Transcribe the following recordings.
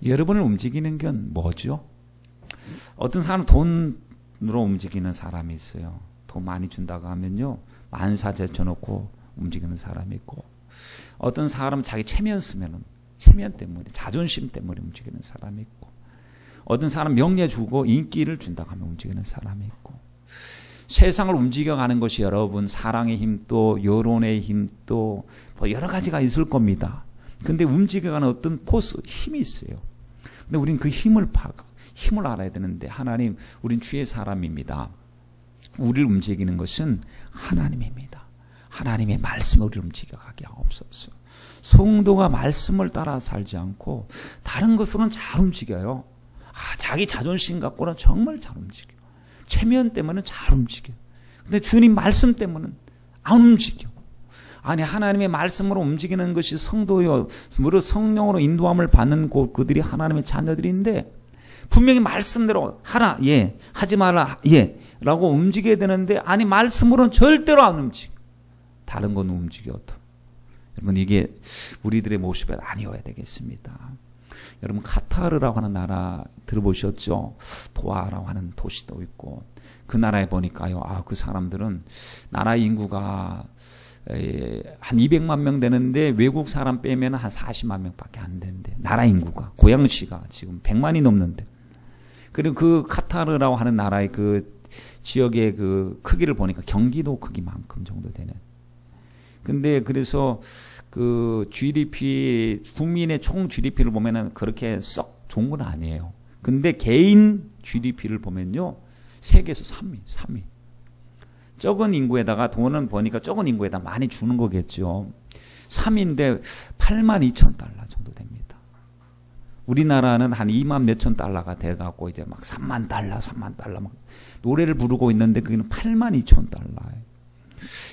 여러분을 움직이는 건 뭐죠? 어떤 사람은 돈으로 움직이는 사람이 있어요. 돈 많이 준다고 하면요, 만사 제쳐놓고 움직이는 사람이 있고, 어떤 사람은 자기 체면 쓰면은 체면 때문에, 자존심 때문에 움직이는 사람이 있고, 어떤 사람 명예 주고 인기를 준다고 하면 움직이는 사람이 있고, 세상을 움직여가는 것이 여러분 사랑의 힘도 여론의 힘도 뭐 여러 가지가 있을 겁니다. 근데 움직여가는 어떤 포스, 힘이 있어요. 근데 우린 그 힘을 알아야 되는데, 하나님, 우린 주의 사람입니다. 우리를 움직이는 것은 하나님입니다. 하나님의 말씀을 우리를 움직여가게 하옵소서. 성도가 말씀을 따라 살지 않고 다른 것으로는 잘 움직여요. 자기 자존심 갖고는 정말 잘 움직여. 체면 때문에 잘 움직여. 근데 주님 말씀 때문은 안 움직여. 아니, 하나님의 말씀으로 움직이는 것이 성도요, 무릇 성령으로 인도함을 받는 그들이 하나님의 자녀들인데, 분명히 말씀대로 하라, 예, 하지 마라, 예, 라고 움직여야 되는데, 아니, 말씀으로는 절대로 안 움직여. 다른 건 움직여도. 여러분, 이게 우리들의 모습이 아니어야 되겠습니다. 여러분, 카타르라고 하는 나라 들어보셨죠? 도하라고 하는 도시도 있고, 그 나라에 보니까요, 그 사람들은 나라 인구가 한 200만 명 되는데 외국 사람 빼면 한 40만 명밖에 안 되는데, 나라 인구가, 고양시가 지금 100만이 넘는데, 그리고 그 카타르라고 하는 나라의 그 지역의 그 크기를 보니까 경기도 크기만큼 정도 되는. 근데 그래서 그 GDP, 국민의 총 GDP를 보면은 그렇게 썩 좋은 건 아니에요. 근데 개인 GDP를 보면요, 세계에서 3위. 적은 인구에다가 돈은 보니까 적은 인구에다 많이 주는 거겠죠. 3위인데 8만 2천 달러 정도 됩니다. 우리나라는 한 2만 몇천 달러가 돼갖고 이제 막 3만 달러 막 노래를 부르고 있는데 그게는 8만 2천 달러예요.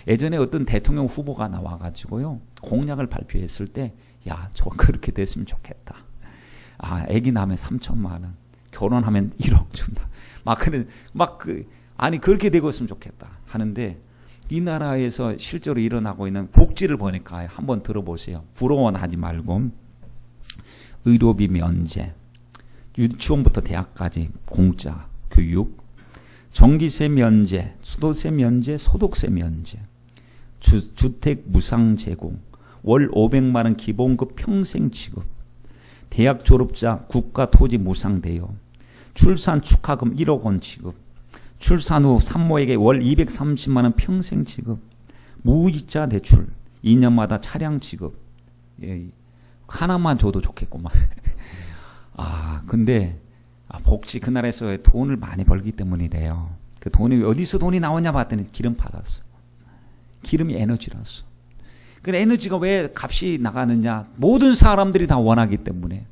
예전에 어떤 대통령 후보가 나와가지고요, 공약을 발표했을 때, 야, 저 그렇게 됐으면 좋겠다. 애기 낳으면 3천만 원, 결혼하면 1억 준다. 아니, 그렇게 되고 있으면 좋겠다 하는데, 이 나라에서 실제로 일어나고 있는 복지를 보니까 한번 들어보세요. 부러워는 하지 말고, 의료비 면제, 유치원부터 대학까지 공짜 교육, 전기세 면제, 수도세 면제, 소득세 면제, 주택 무상 제공, 월 500만 원 기본급 평생 지급, 대학 졸업자 국가 토지 무상 대여, 출산 축하금 1억 원 지급, 출산 후 산모에게 월 230만 원 평생 지급, 무이자 대출, 2년마다 차량 지급. 예, 하나만 줘도 좋겠구만. 근데 복지, 그 나라에서 돈을 많이 벌기 때문이래요. 그 돈이 어디서 돈이 나오냐 봤더니 기름 받았어. 기름이 에너지라서. 그 에너지가 왜 값이 나가느냐? 모든 사람들이 다 원하기 때문에.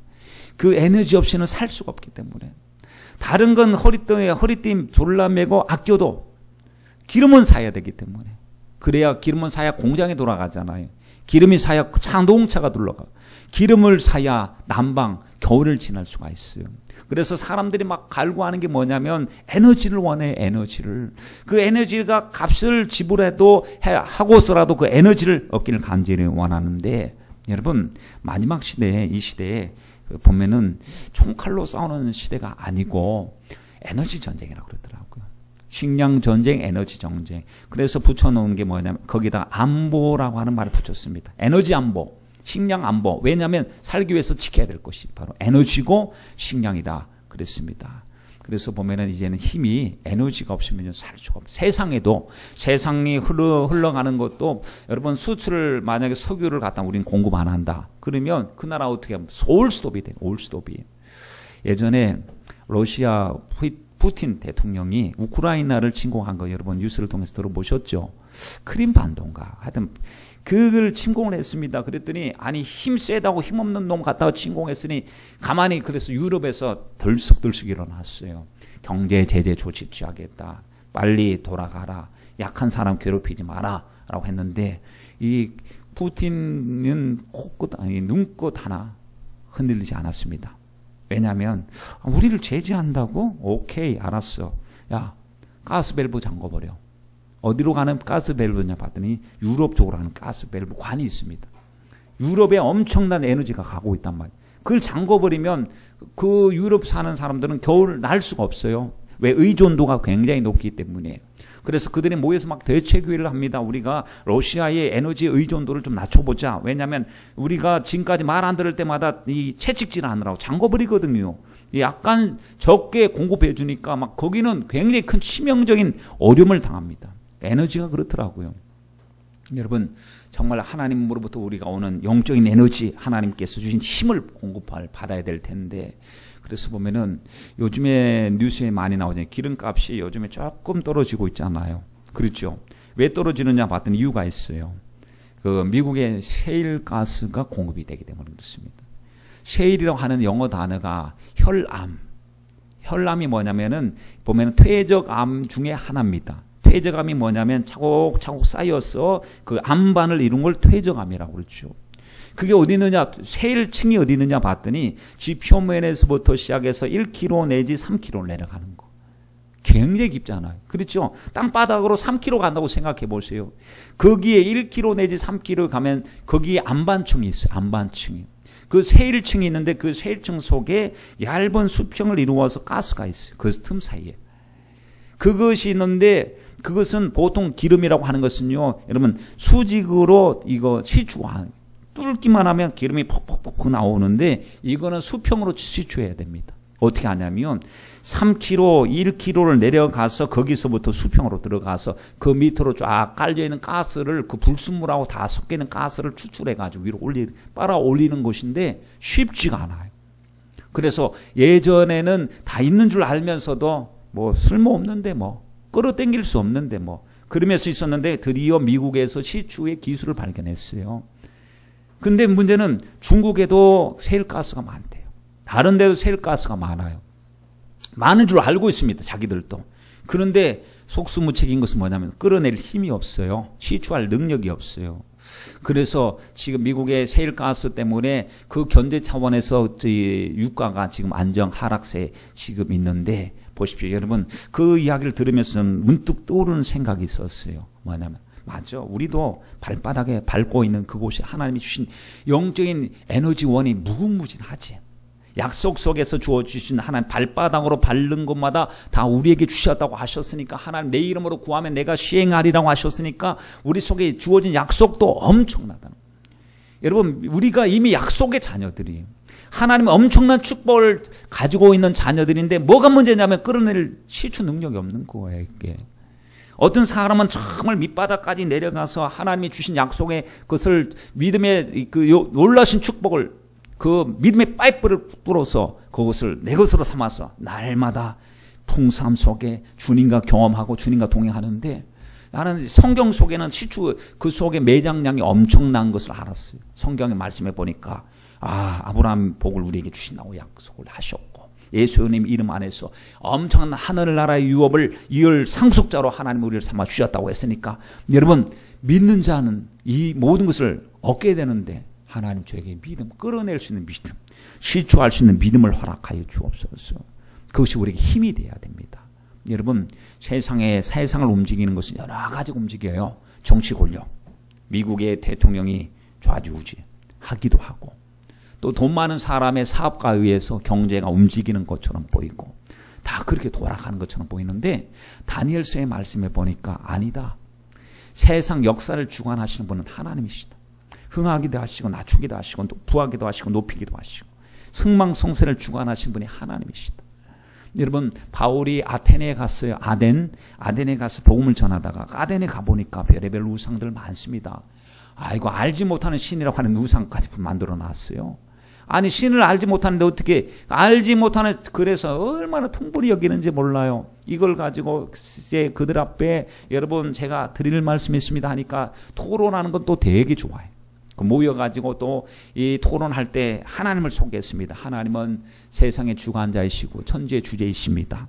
그 에너지 없이는 살 수가 없기 때문에. 다른 건 허리띠 졸라매고 아껴도 기름은 사야 되기 때문에. 그래야 기름은 사야 공장에 돌아가잖아요. 기름이 사야 자동차가 돌아가. 기름을 사야 난방, 겨울을 지날 수가 있어요. 그래서 사람들이 막 갈구하는 게 뭐냐면 에너지를 원해, 에너지를. 그 에너지가 값을 지불해도 하고서라도 그 에너지를 얻기를 간절히 원하는데, 여러분, 마지막 시대에, 이 시대에 보면은 총칼로 싸우는 시대가 아니고 에너지 전쟁이라고 그러더라고요. 식량 전쟁, 에너지 전쟁. 그래서 붙여놓은 게 뭐냐면 거기다 안보라고 하는 말을 붙였습니다. 에너지 안보, 식량 안보. 왜냐하면 살기 위해서 지켜야 될 것이 바로 에너지고 식량이다 그랬습니다. 그래서 보면은 이제는 힘이, 에너지가 없으면 살 수가 없어요. 세상에도, 세상이 흘러가는 것도, 여러분, 수출을 만약에 석유를 갖다 우리는 공급 안 한다 그러면 그 나라 어떻게 하면 올스톱이 돼요. 올스톱이. 예전에 러시아 푸틴 대통령이 우크라이나를 침공한 거 여러분 뉴스를 통해서 들어보셨죠? 크림 반도인가 하여튼 그걸 침공을 했습니다. 그랬더니 아니 힘 세다고 힘없는 놈 갖다가 침공했으니 가만히, 그래서 유럽에서 덜썩덜썩 일어났어요. 경제 제재 조치 취하겠다. 빨리 돌아가라. 약한 사람 괴롭히지 마라. 라고 했는데 이 푸틴은 눈꽃 하나 흔들리지 않았습니다. 왜냐하면 우리를 제재한다고? 오케이, 알았어. 야, 가스밸브 잠궈버려. 어디로 가는 가스밸브냐 봤더니 유럽 쪽으로 가는 가스밸브 관이 있습니다. 유럽에 엄청난 에너지가 가고 있단 말이에요. 그걸 잠궈버리면 그 유럽 사는 사람들은 겨울 날 수가 없어요. 왜? 의존도가 굉장히 높기 때문에. 그래서 그들이 모여서 막 대책회의를 합니다. 우리가 러시아의 에너지 의존도를 좀 낮춰보자. 왜냐하면 우리가 지금까지 말 안 들을 때마다 이 채찍질 하느라고 잠궈버리거든요. 약간 적게 공급해 주니까 막 거기는 굉장히 큰 치명적인 어려움을 당합니다. 에너지가 그렇더라고요. 여러분, 정말 하나님으로부터 우리가 오는 영적인 에너지, 하나님께서 주신 힘을 받아야 될 텐데, 그래서 보면은 요즘에 뉴스에 많이 나오잖아요. 기름값이 요즘에 조금 떨어지고 있잖아요. 그렇죠? 왜 떨어지느냐 봤더니 이유가 있어요. 그 미국의 셰일가스가 공급이 되기 때문에 그렇습니다. 셰일이라고 하는 영어 단어가 혈암. 혈암이 뭐냐면은 보면은 퇴적암 중에 하나입니다. 퇴적암이 뭐냐면 차곡차곡 쌓여서 그 암반을 이룬 걸 퇴적암이라고 그러죠. 그게 어디 있느냐, 셰일층이 어디 있느냐 봤더니 지표면에서부터 시작해서 1km 내지 3km 내려가는 거. 굉장히 깊잖아요. 그렇죠? 땅바닥으로 3km 간다고 생각해 보세요. 거기에 1km 내지 3km 가면 거기에 안반층이 있어요. 안반층이. 그 셰일층이 있는데 그 셰일층 속에 얇은 수평을 이루어서 가스가 있어요. 그 틈 사이에. 그것이 있는데 그것은 보통 기름이라고 하는 것은요, 여러분 수직으로 이거 시추하는 뚫기만 하면 기름이 퍽퍽퍽 나오는데 이거는 수평으로 시추해야 됩니다. 어떻게 하냐면 3km, 1km를 내려가서 거기서부터 수평으로 들어가서 그 밑으로 쫙 깔려있는 가스를 그 불순물하고 다 섞이는 가스를 추출해가지고 위로 빨아 올리는 것인데 쉽지가 않아요. 그래서 예전에는 다 있는 줄 알면서도 뭐 쓸모없는데 뭐 끌어당길 수 없는데 뭐 그러면서 있었는데 드디어 미국에서 시추의 기술을 발견했어요. 근데 문제는 중국에도 셰일가스가 많대요. 다른 데도 셰일가스가 많아요. 많은 줄 알고 있습니다. 자기들도. 그런데 속수무책인 것은 뭐냐면 끌어낼 힘이 없어요. 시추할 능력이 없어요. 그래서 지금 미국의 셰일가스 때문에 그 견제 차원에서 유가가 지금 안정 하락세에 지금 있는데 보십시오. 여러분 그 이야기를 들으면서 저는 문득 떠오르는 생각이 있었어요. 뭐냐면 맞아. 우리도 발바닥에 밟고 있는 그곳이 하나님이 주신 영적인 에너지원이 무궁무진하지. 약속 속에서 주어주신 하나님 발바닥으로 밟는 것마다 다 우리에게 주셨다고 하셨으니까 하나님 내 이름으로 구하면 내가 시행하리라고 하셨으니까 우리 속에 주어진 약속도 엄청나다. 여러분 우리가 이미 약속의 자녀들이에요. 하나님은 엄청난 축복을 가지고 있는 자녀들인데 뭐가 문제냐면 끌어낼 시추 능력이 없는 거예요. 이게. 어떤 사람은 정말 밑바닥까지 내려가서 하나님이 주신 약속의 것을 믿음의 그 놀라신 축복을 그 믿음의 파이프를 뚫어서 그것을 내 것으로 삼아서 날마다 풍성함 속에 주님과 경험하고 주님과 동행하는데 나는 성경 속에는 시추 그 속에 매장량이 엄청난 것을 알았어요. 성경의 말씀에 보니까 아브라함 복을 우리에게 주신다고 약속을 하셨고 예수님 이름 안에서 엄청난 하늘나라의 유업을 이을 상속자로 하나님 우리를 삼아 주셨다고 했으니까 여러분 믿는 자는 이 모든 것을 얻게 되는데 하나님 저에게 믿음, 끌어낼 수 있는 믿음, 시추할 수 있는 믿음을 허락하여 주옵소서. 그것이 우리에게 힘이 되어야 됩니다. 여러분 세상을 움직이는 것은 여러 가지가 움직여요. 정치 권력, 미국의 대통령이 좌지우지하기도 하고 또 돈 많은 사람의 사업가에 의해서 경제가 움직이는 것처럼 보이고 다 그렇게 돌아가는 것처럼 보이는데 다니엘서의 말씀에 보니까 아니다. 세상 역사를 주관하시는 분은 하나님이시다. 흥하기도 하시고 낮추기도 하시고 부하기도 하시고 높이기도 하시고 흥망성쇠를 주관하신 분이 하나님이시다. 여러분 바울이 아테네에 갔어요. 아덴에 가서 복음을 전하다가 아덴에 가보니까 별의별 우상들 많습니다. 이거 알지 못하는 신이라고 하는 우상까지 만들어 놨어요. 아니 신을 알지 못하는데 어떻게 알지 못하는 그래서 얼마나 통불이 여기는지 몰라요. 이걸 가지고 이제 그들 앞에 여러분 제가 드릴 말씀이 있습니다 하니까 토론하는 건 또 되게 좋아요. 모여가지고 또 이 토론할 때 하나님을 소개했습니다. 하나님은 세상의 주관자이시고 천지의 주제이십니다.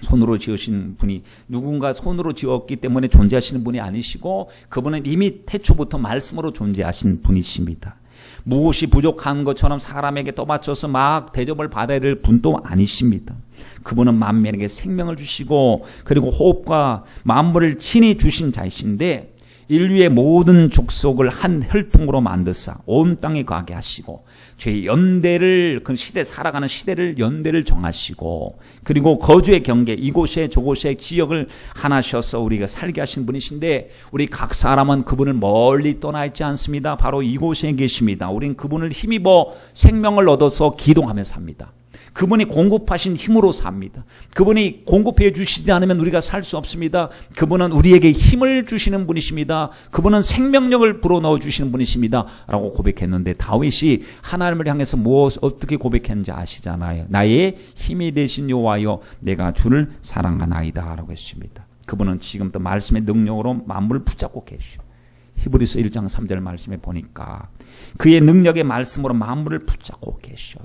손으로 지으신 분이 누군가 손으로 지었기 때문에 존재하시는 분이 아니시고 그분은 이미 태초부터 말씀으로 존재하신 분이십니다. 무엇이 부족한 것처럼 사람에게 떠받쳐서 막 대접을 받아야 될 분도 아니십니다. 그분은 만민에게 생명을 주시고 그리고 호흡과 만물을 친히 주신 자이신데 인류의 모든 족속을 한 혈통으로 만드사 온 땅에 거하게 하시고 죄의 연대를 그 시대 살아가는 시대를 연대를 정하시고 그리고 거주의 경계 이곳에 저곳에 지역을 하나셔서 우리가 살게 하신 분이신데 우리 각 사람은 그분을 멀리 떠나 있지 않습니다. 바로 이곳에 계십니다. 우리는 그분을 힘입어 생명을 얻어서 기동하며 삽니다. 그분이 공급하신 힘으로 삽니다. 그분이 공급해 주시지 않으면 우리가 살 수 없습니다. 그분은 우리에게 힘을 주시는 분이십니다. 그분은 생명력을 불어넣어 주시는 분이십니다. 라고 고백했는데 다윗이 하나님을 향해서 어떻게 고백했는지 아시잖아요. 나의 힘이 되신 여호와여 내가 주를 사랑하나이다 라고 했습니다. 그분은 지금도 말씀의 능력으로 만물을 붙잡고 계시오. 히브리서 1장 3절 말씀에 보니까 그의 능력의 말씀으로 만물을 붙잡고 계셔요.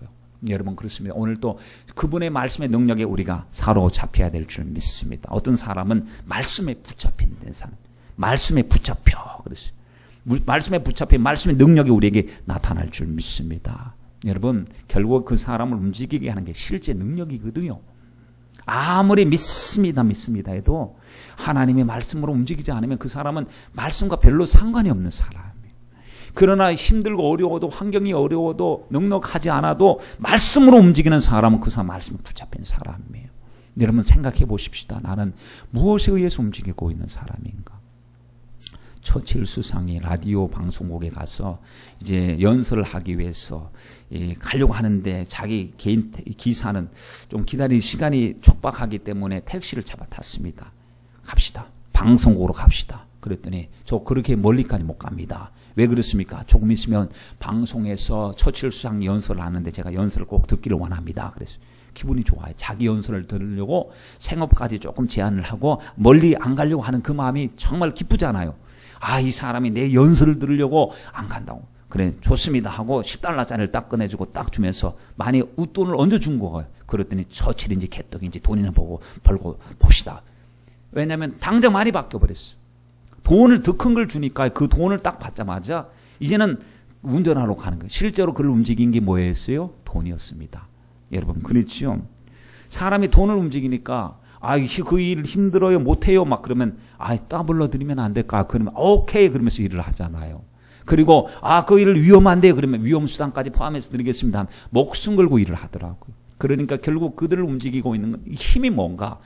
여러분 그렇습니다. 오늘 또 그분의 말씀의 능력에 우리가 사로잡혀야 될 줄 믿습니다. 어떤 사람은 말씀에 붙잡힌 사람, 말씀에 붙잡혀 그랬어요. 말씀에 붙잡혀 말씀의 능력이 우리에게 나타날 줄 믿습니다. 여러분 결국 그 사람을 움직이게 하는 게 실제 능력이거든요. 아무리 믿습니다 해도 하나님의 말씀으로 움직이지 않으면 그 사람은 말씀과 별로 상관이 없는 사람. 그러나 힘들고 어려워도 환경이 어려워도 넉넉하지 않아도 말씀으로 움직이는 사람은 그 사람 말씀에 붙잡힌 사람이에요. 여러분 생각해 보십시다. 나는 무엇에 의해서 움직이고 있는 사람인가? 처칠 수상이 라디오 방송국에 가서 이제 연설을 하기 위해서 가려고 하는데 자기 개인 기사는 좀 기다릴 시간이 촉박하기 때문에 택시를 잡아 탔습니다. 갑시다. 방송국으로 갑시다. 그랬더니 저 그렇게 멀리까지 못 갑니다. 왜 그렇습니까? 조금 있으면 방송에서 처칠 수상 연설을 하는데 제가 연설을 꼭 듣기를 원합니다. 그래서 기분이 좋아요. 자기 연설을 들으려고 생업까지 조금 제한을 하고 멀리 안 가려고 하는 그 마음이 정말 기쁘잖아요. 아, 이 사람이 내 연설을 들으려고 안 간다고. 그래 좋습니다 하고 10달러짜리를 딱 꺼내주고 딱 주면서 많이 웃돈을 얹어준 거예요. 그랬더니 처칠인지 개떡인지 돈이나 벌고 봅시다. 왜냐하면 당장 많이 바뀌어버렸어. 돈을 더 큰 걸 주니까 그 돈을 딱 받자마자 이제는 운전하러 가는 거예요. 실제로 그를 움직인 게 뭐였어요? 돈이었습니다. 여러분 그렇죠? 사람이 돈을 움직이니까 그 일 힘들어요 못해요 막 그러면 따블러 드리면 안 될까? 그러면 오케이 그러면서 일을 하잖아요. 그리고 그 일을 위험한데요 그러면 위험수당까지 포함해서 드리겠습니다. 목숨 걸고 일을 하더라고요. 그러니까 결국 그들을 움직이고 있는 건 힘이 뭔가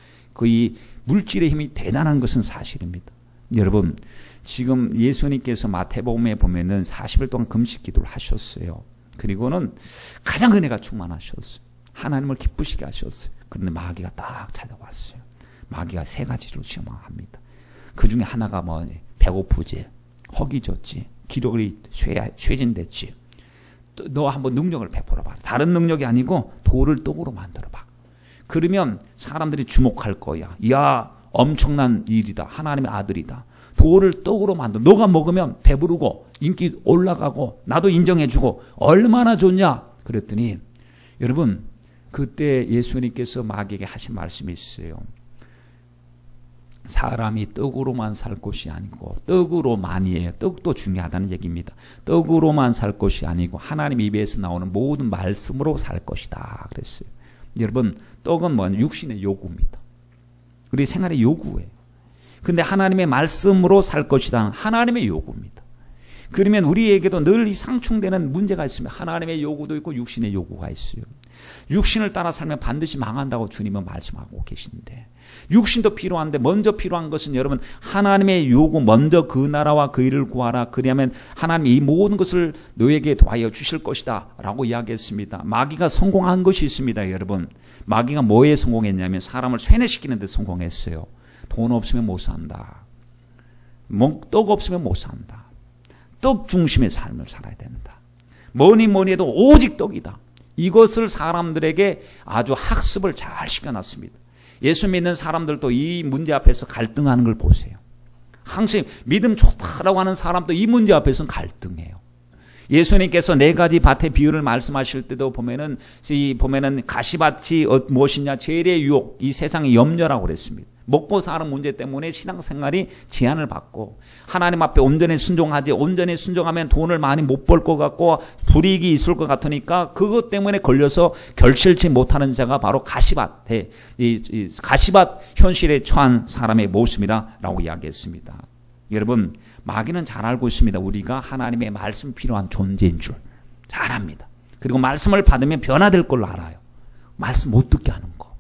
이 물질의 힘이 대단한 것은 사실입니다. 여러분 지금 예수님께서 마태복음에 보면은 40일 동안 금식 기도를 하셨어요. 그리고는 가장 은혜가 충만하셨어요. 하나님을 기쁘시게 하셨어요. 그런데 마귀가 딱 찾아왔어요. 마귀가 3가지로 시험합니다. 그 중에 하나가 배고프지, 허기졌지, 기력이 쇠진됐지. 너 한번 능력을 베풀어봐. 다른 능력이 아니고 돌을 떡으로 만들어봐. 그러면 사람들이 주목할 거야. 야 엄청난 일이다. 하나님의 아들이다. 돌을 떡으로 만들어. 너가 먹으면 배부르고 인기 올라가고 나도 인정해주고 얼마나 좋냐. 그랬더니 여러분 그때 예수님께서 마귀에게 하신 말씀이 있어요. 사람이 떡으로만 살 것이 아니고 떡으로만이에요. 떡도 중요하다는 얘기입니다. 떡으로만 살 것이 아니고 하나님 입에서 나오는 모든 말씀으로 살 것이다. 그랬어요. 여러분 떡은 뭐냐? 육신의 요구입니다. 우리 생활의 요구예요. 근데 하나님의 말씀으로 살 것이다. 하나님의 요구입니다. 그러면 우리에게도 늘 이 상충되는 문제가 있습니다. 하나님의 요구도 있고 육신의 요구가 있어요. 육신을 따라 살면 반드시 망한다고 주님은 말씀하고 계신데 육신도 필요한데 먼저 필요한 것은 여러분 하나님의 요구 먼저 그 나라와 그 일을 구하라. 그리하면 하나님이 이 모든 것을 너에게 더하여 주실 것이다 라고 이야기했습니다. 마귀가 성공한 것이 있습니다. 여러분 마귀가 뭐에 성공했냐면 사람을 쇠뇌시키는 데 성공했어요. 돈 없으면 못 산다. 떡 없으면 못 산다. 떡 중심의 삶을 살아야 된다. 뭐니 해도 오직 떡이다. 이것을 사람들에게 아주 학습을 잘 시켜놨습니다. 예수 믿는 사람들도 이 문제 앞에서 갈등하는 걸 보세요. 항상 믿음 좋다라고 하는 사람도 이 문제 앞에서는 갈등해요. 예수님께서 4가지 밭의 비유를 말씀하실 때도 보면은 가시밭이 무엇이냐? 재래의 유혹, 이 세상의 염려라고 그랬습니다. 먹고 사는 문제 때문에 신앙생활이 제한을 받고 하나님 앞에 온전히 순종하지 온전히 순종하면 돈을 많이 못 벌 것 같고 불이익이 있을 것 같으니까 그것 때문에 걸려서 결실치 못하는 자가 바로 가시밭 현실에 처한 사람의 모습이라고 이야기했습니다. 여러분 마귀는 잘 알고 있습니다. 우리가 하나님의 말씀 필요한 존재인 줄 잘 압니다. 그리고 말씀을 받으면 변화될 걸로 알아요. 말씀 못 듣게 하는 거.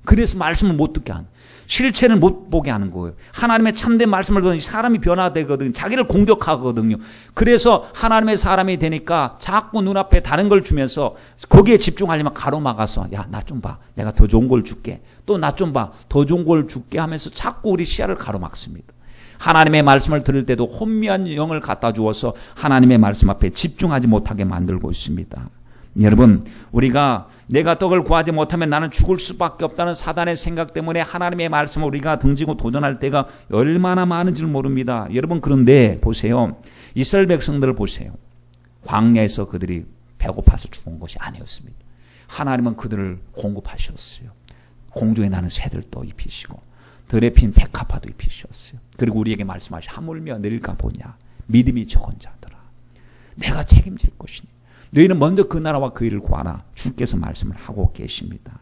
그래서 말씀을 못 듣게 하는, 실체를 못 보게 하는 거예요. 하나님의 참된 말씀을 듣는 사람이 변화되거든요. 자기를 공격하거든요. 그래서 하나님의 사람이 되니까 자꾸 눈앞에 다른 걸 주면서 거기에 집중하려면 가로막아서, 야, 나 좀 봐. 내가 더 좋은 걸 줄게. 또 나 좀 봐. 더 좋은 걸 줄게 하면서 자꾸 우리 시야를 가로막습니다. 하나님의 말씀을 들을 때도 혼미한 영을 갖다 주어서 하나님의 말씀 앞에 집중하지 못하게 만들고 있습니다. 여러분, 우리가 내가 떡을 구하지 못하면 나는 죽을 수밖에 없다는 사단의 생각 때문에 하나님의 말씀을 우리가 등지고 도전할 때가 얼마나 많은지를 모릅니다. 여러분, 그런데 보세요. 이스라엘 백성들을 보세요. 광야에서 그들이 배고파서 죽은 것이 아니었습니다. 하나님은 그들을 공급하셨어요. 공중에 나는 새들도 입히시고 들에 핀 백합화도 입히셨어요. 그리고 우리에게 말씀하시, 하물며 내릴까 보냐, 믿음이 적은 자들아, 내가 책임질 것이니 너희는 먼저 그 나라와 그 일을 구하라. 주께서 말씀을 하고 계십니다.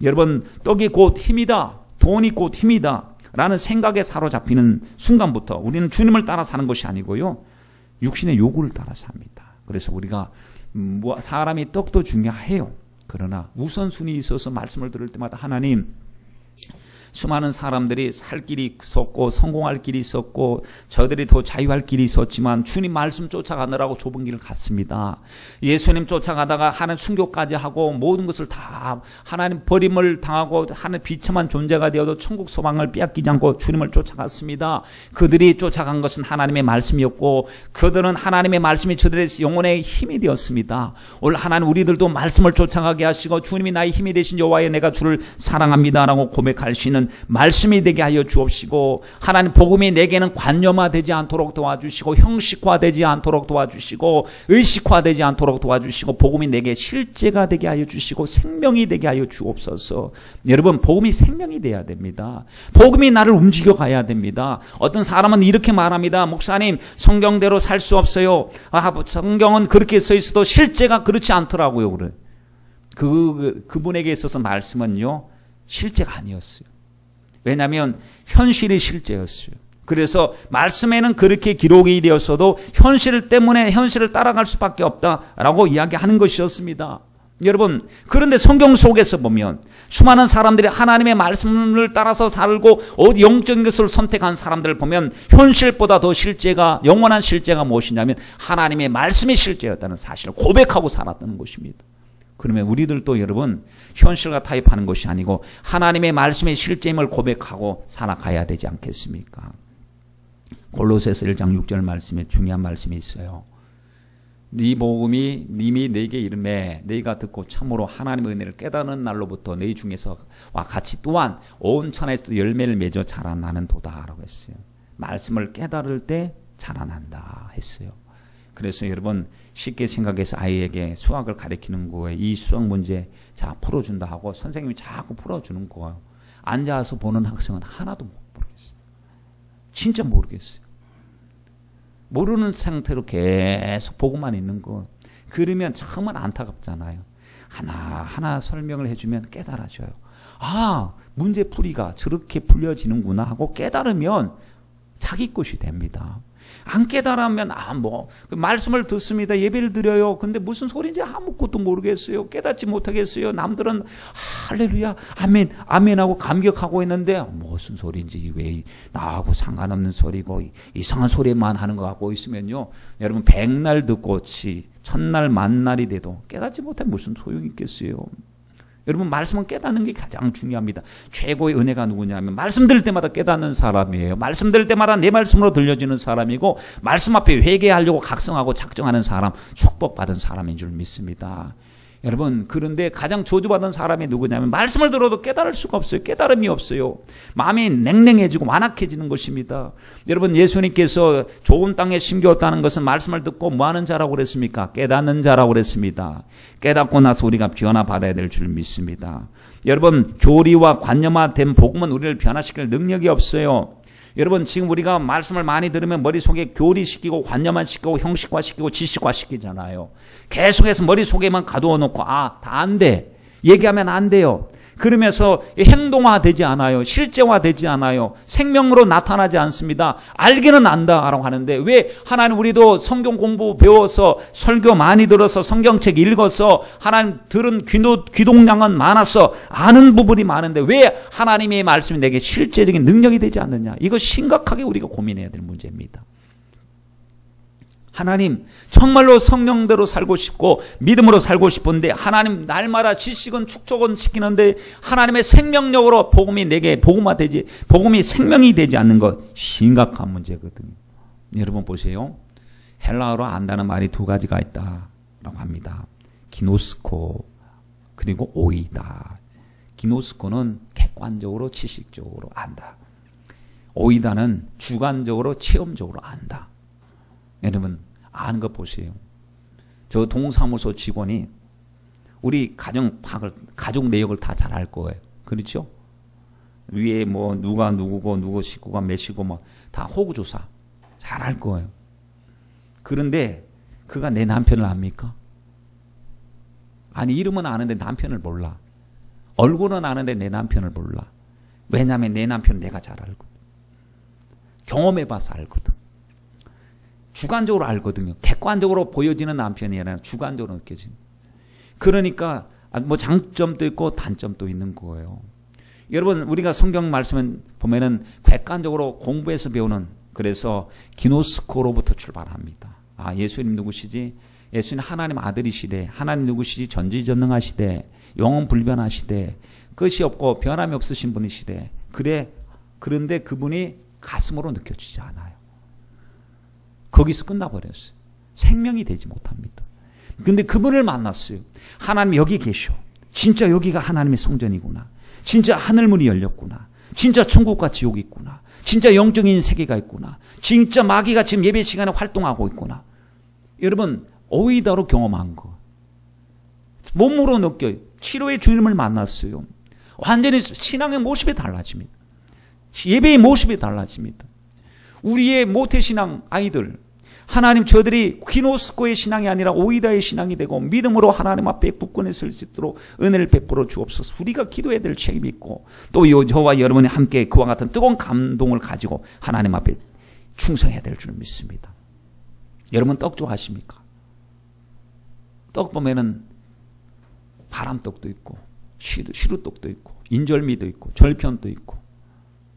여러분, 떡이 곧 힘이다, 돈이 곧 힘이다 라는 생각에 사로잡히는 순간부터 우리는 주님을 따라 사는 것이 아니고요, 육신의 요구를 따라 삽니다. 그래서 우리가 사람이 떡도 중요해요. 그러나 우선순위 있어서 말씀을 들을 때마다 하나님, 수많은 사람들이 살 길이 있었고 성공할 길이 있었고 저들이 더 자유할 길이 있었지만 주님 말씀 쫓아가느라고 좁은 길을 갔습니다. 예수님 쫓아가다가 하나님 순교까지 하고 모든 것을 다 하나님 버림을 당하고 하나님 비참한 존재가 되어도 천국 소망을 빼앗기지 않고 주님을 쫓아갔습니다. 그들이 쫓아간 것은 하나님의 말씀이었고 그들은 하나님의 말씀이 저들의 영혼의 힘이 되었습니다. 오늘 하나님 우리들도 말씀을 쫓아가게 하시고 주님이 나의 힘이 되신 여호와여 내가 주를 사랑합니다라고 고백할 수 있는 말씀이 되게 하여 주옵시고, 하나님 복음이 내게는 관념화되지 않도록 도와주시고 형식화되지 않도록 도와주시고 의식화되지 않도록 도와주시고 복음이 내게 실제가 되게 하여 주시고 생명이 되게 하여 주옵소서. 여러분, 복음이 생명이 돼야 됩니다. 복음이 나를 움직여 가야 됩니다. 어떤 사람은 이렇게 말합니다. 목사님, 성경대로 살 수 없어요. 성경은 그렇게 써 있어도 실제가 그렇지 않더라고요. 그래. 그분에게 있어서 말씀은요, 실제가 아니었어요. 왜냐하면 현실이 실제였어요. 그래서 말씀에는 그렇게 기록이 되었어도 현실 때문에 현실을 따라갈 수밖에 없다라고 이야기하는 것이었습니다. 여러분, 그런데 성경 속에서 보면 수많은 사람들이 하나님의 말씀을 따라서 살고 어디 영적인 것을 선택한 사람들을 보면 현실보다 더 실제가, 영원한 실제가 무엇이냐면 하나님의 말씀이 실제였다는 사실을 고백하고 살았다는 것입니다. 그러면 우리들도 여러분 현실과 타협하는 것이 아니고 하나님의 말씀의 실제임을 고백하고 살아가야 되지 않겠습니까? 골로새서 1장 6절 말씀에 중요한 말씀이 있어요. 네 복음이 님이 내게 이르매 너희가 듣고 참으로 하나님의 은혜를 깨닫는 날로부터 너희 중에서와 같이 또한 온 천하에서 열매를 맺어 자라나는 도다라고 했어요. 말씀을 깨달을 때 자라난다 했어요. 그래서 여러분, 쉽게 생각해서 아이에게 수학을 가르치는 거에 이 수학 문제 자 풀어준다 하고 선생님이 자꾸 풀어주는 거예요. 앉아서 보는 학생은 하나도 모르겠어요. 진짜 모르겠어요. 모르는 상태로 계속 보고만 있는 거. 그러면 정말 안타깝잖아요. 하나하나 설명을 해주면 깨달아져요. 아, 문제풀이가 저렇게 풀려지는구나 하고 깨달으면 자기 것이 됩니다. 안 깨달으면 말씀을 듣습니다. 예배를 드려요. 근데 무슨 소리인지 아무것도 모르겠어요. 깨닫지 못하겠어요. 남들은 할렐루야 아멘 아멘 하고 감격하고 있는데 무슨 소리인지 왜 나하고 상관없는 소리고 이상한 소리만 하는 거 갖고 있으면요, 여러분 백날 듣고치 천날 만날이 돼도 깨닫지 못하면 무슨 소용이 있겠어요. 여러분, 말씀은 깨닫는 게 가장 중요합니다. 최고의 은혜가 누구냐면 말씀 들을 때마다 깨닫는 사람이에요. 말씀 들을 때마다 내 말씀으로 들려지는 사람이고 말씀 앞에 회개하려고 각성하고 작정하는 사람, 축복받은 사람인 줄 믿습니다. 여러분, 그런데 가장 저주받은 사람이 누구냐면 말씀을 들어도 깨달을 수가 없어요. 깨달음이 없어요. 마음이 냉랭해지고 완악해지는 것입니다. 여러분, 예수님께서 좋은 땅에 심겼다는 것은 말씀을 듣고 뭐하는 자라고 그랬습니까? 깨닫는 자라고 그랬습니다. 깨닫고 나서 우리가 변화받아야 될 줄 믿습니다. 여러분, 교리와 관념화된 복음은 우리를 변화시킬 능력이 없어요. 여러분, 지금 우리가 말씀을 많이 들으면 머릿속에 교리시키고 관념화시키고 형식화시키고 지식화시키잖아요. 계속해서 머릿속에만 가두어 놓고 다 안 돼. 얘기하면 안 돼요. 그러면서 행동화되지 않아요. 실제화되지 않아요. 생명으로 나타나지 않습니다. 알기는 안다라고 하는데 왜 하나님 우리도 성경 공부 배워서 설교 많이 들어서 성경책 읽어서 하나님 들은 귀동량은 많아서 아는 부분이 많은데 왜 하나님의 말씀이 내게 실제적인 능력이 되지 않느냐. 이거 심각하게 우리가 고민해야 될 문제입니다. 하나님 정말로 성령대로 살고 싶고 믿음으로 살고 싶은데 하나님 날마다 지식은 축적은 시키는데 하나님의 생명력으로 복음이 내게 복음이 생명이 되지 않는 것 심각한 문제거든요. 여러분 보세요. 헬라어로 안다는 말이 두 가지가 있다라고 합니다. 기노스코 그리고 오이다. 기노스코는 객관적으로 지식적으로 안다. 오이다는 주관적으로 체험적으로 안다. 여러분 아는 거 보세요. 저 동사무소 직원이 우리 가족 내역을 다 잘 알 거예요. 그렇죠? 위에 뭐 누가 누구고 누구 식구가 몇 식구 뭐 다 호구조사 잘 알 거예요. 그런데 그가 내 남편을 압니까? 아니 이름은 아는데 남편을 몰라. 얼굴은 아는데 내 남편을 몰라. 왜냐하면 내 남편은 내가 잘 알거든. 경험해봐서 알거든. 주관적으로 알거든요. 객관적으로 보여지는 남편이 아니라 주관적으로 느껴지는. 그러니까 뭐 장점도 있고 단점도 있는 거예요. 여러분 우리가 성경 말씀을 보면은 객관적으로 공부해서 배우는 그래서 기노스코로부터 출발합니다. 아 예수님 누구시지? 예수님 하나님 아들이시대. 하나님 누구시지? 전지전능하시대. 영원 불변하시대. 끝이 없고 변함이 없으신 분이시대. 그런데 그분이 가슴으로 느껴지지 않아요. 거기서 끝나버렸어요. 생명이 되지 못합니다. 근데 그분을 만났어요. 하나님 여기 계셔. 진짜 여기가 하나님의 성전이구나. 진짜 하늘문이 열렸구나. 진짜 천국과 지옥이 있구나. 진짜 영적인 세계가 있구나. 진짜 마귀가 지금 예배 시간에 활동하고 있구나. 여러분 오이다로 경험한 거. 몸으로 느껴요. 치료의 주님을 만났어요. 완전히 신앙의 모습이 달라집니다. 예배의 모습이 달라집니다. 우리의 모태신앙 아이들 하나님 저들이 기노스코의 신앙이 아니라 오이다의 신앙이 되고 믿음으로 하나님 앞에 굳건히 설 수 있도록 은혜를 베풀어 주옵소서. 우리가 기도해야 될 책임이 있고 또 저와 여러분이 함께 그와 같은 뜨거운 감동을 가지고 하나님 앞에 충성해야 될 줄 믿습니다. 여러분 떡 좋아하십니까? 떡 보면은 바람떡도 있고 시루떡도 있고 인절미도 있고 절편도 있고